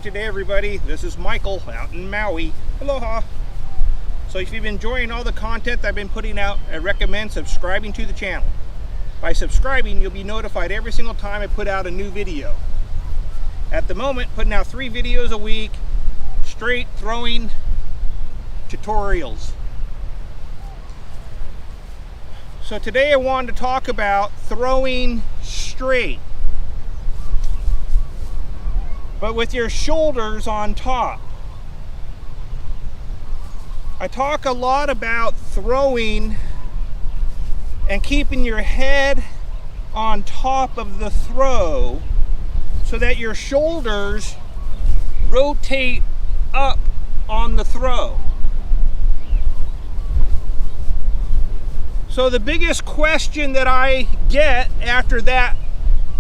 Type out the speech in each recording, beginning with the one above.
today, everybody. This is Michael out in Maui. Aloha. So if you've been enjoying all the content I've been putting out, I recommend subscribing to the channel. By subscribing, you'll be notified every single time I put out a new video. At the moment, putting out 3 videos a week, straight throwing tutorials. So today I wanted to talk about throwing straight, but with your shoulders on top. I talk a lot about throwing and keeping your head on top of the throw so that your shoulders rotate up on the throw. So the biggest question that I get after that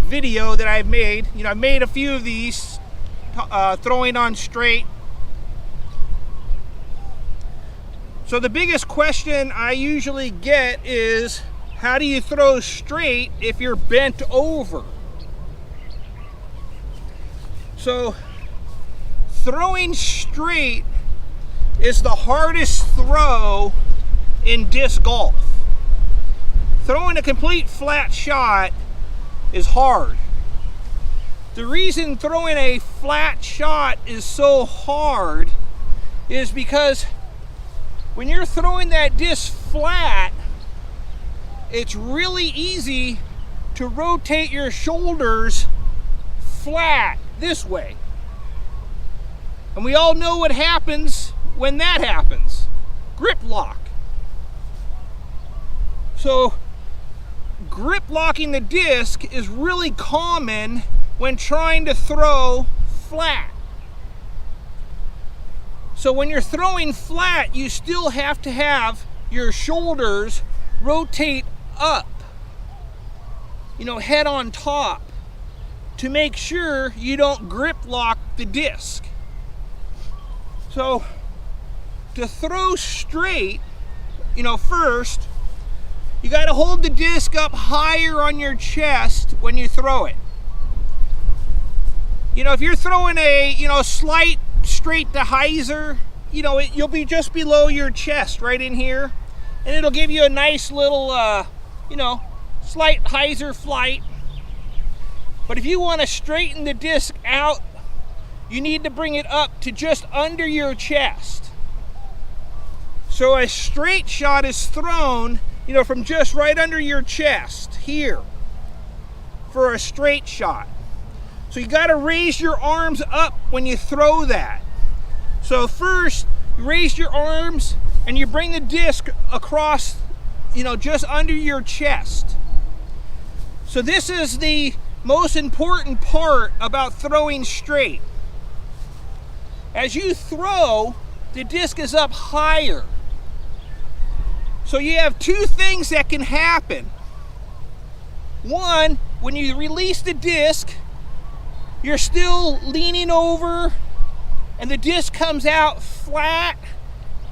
video that I've made, I've made a few of these throwing on straight. So the biggest question I usually get is, how do you throw straight if you're bent over? So throwing straight is the hardest throw in disc golf. Throwing a complete flat shot is hard. The reason throwing a flat shot is so hard is because when you're throwing that disc flat, it's really easy to rotate your shoulders flat this way. And we all know what happens when that happens. Grip lock. So grip locking the disc is really common when trying to throw flat. So when you're throwing flat, you still have to have your shoulders rotate up, head on top, to make sure you don't grip lock the disc. So to throw straight, first, you got to hold the disc up higher on your chest when you throw it. If you're throwing a, slight straight to hyzer, you'll be just below your chest right in here, and it'll give you a nice little, slight hyzer flight. But if you want to straighten the disc out, you need to bring it up to just under your chest. So a straight shot is thrown from just right under your chest here for a straight shot. So you got to raise your arms up when you throw that. So first, you raise your arms and you bring the disc across, just under your chest. So this is the most important part about throwing straight. As you throw, the disc is up higher. So you have 2 things that can happen. One, when you release the disc, you're still leaning over and the disc comes out flat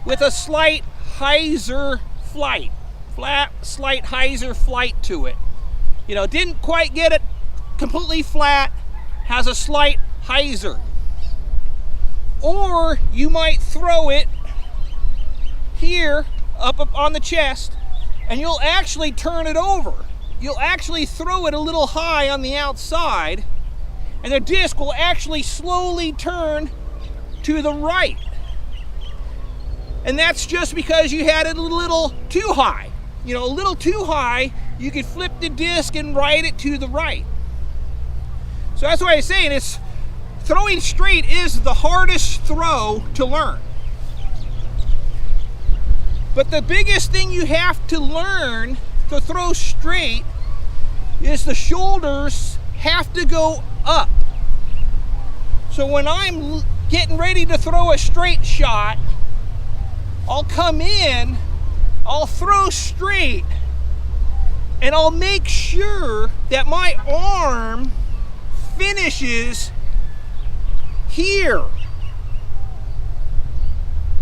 with a slight hyzer flight. Flat, slight hyzer flight to it. Didn't quite get it completely flat, has a slight hyzer. Or you might throw it here, up on the chest, and you'll actually turn it over. You'll actually throw it a little high on the outside, and the disc will actually slowly turn to the right. And that's just because you had it a little too high. A little too high, you could flip the disc and ride it to the right. So that's why I'm saying throwing straight is the hardest throw to learn. But the biggest thing you have to learn to throw straight is the shoulders have to go up. So when I'm getting ready to throw a straight shot, I'll come in, I'll throw straight, and I'll make sure that my arm finishes here.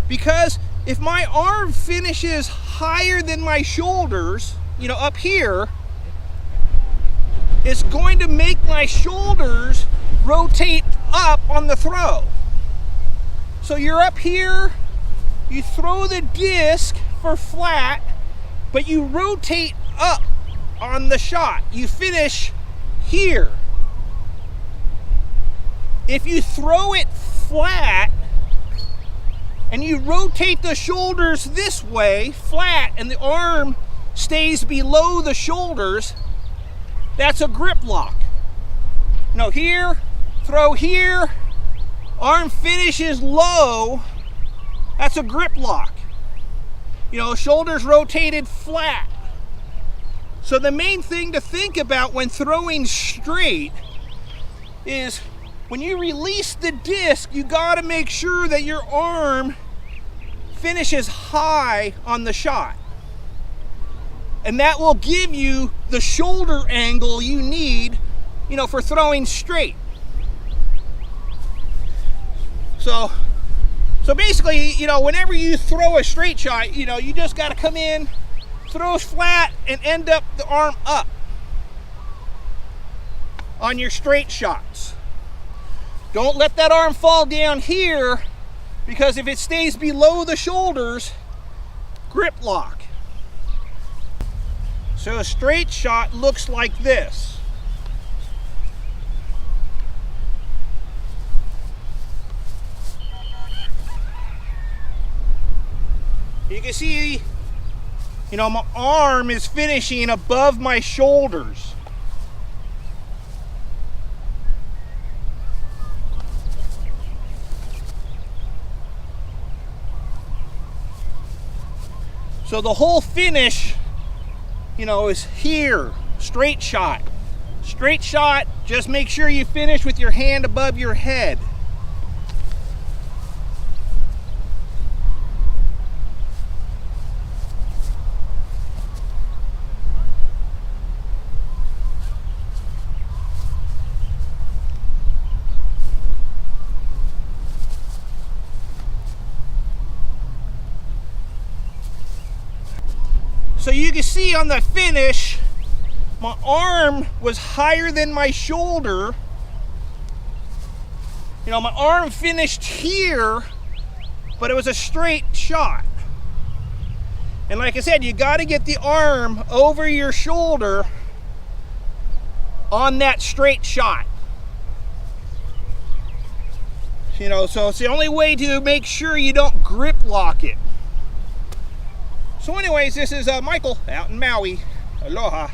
Because if my arm finishes higher than my shoulders, up here, it's going to make my shoulders rotate up on the throw. So you're up here, you throw the disc for flat, but you rotate up on the shot. You finish here. If you throw it flat and you rotate the shoulders this way, flat, and the arm stays below the shoulders, that's a grip lock. No, here, throw here, arm finishes low, that's a grip lock. You know, shoulders rotated flat. So the main thing to think about when throwing straight is when you release the disc, you gotta make sure that your arm finishes high on the shot. And that will give you the shoulder angle you need, you know, for throwing straight. So basically, you know, whenever you throw a straight shot, you know, you just gotta come in, throw flat, and end up the arm up on your straight shots. Don't let that arm fall down here, because if it stays below the shoulders, grip lock. So a straight shot looks like this. You can see, you know, my arm is finishing above my shoulders. So the whole finish, you know, is here, straight shot. Straight shot, just make sure you finish with your hand above your head. So you can see on the finish, my arm was higher than my shoulder. You know, my arm finished here, but it was a straight shot. And like I said, you got to get the arm over your shoulder on that straight shot. You know, so it's the only way to make sure you don't grip lock it. So anyways, this is Michael out in Maui. Aloha.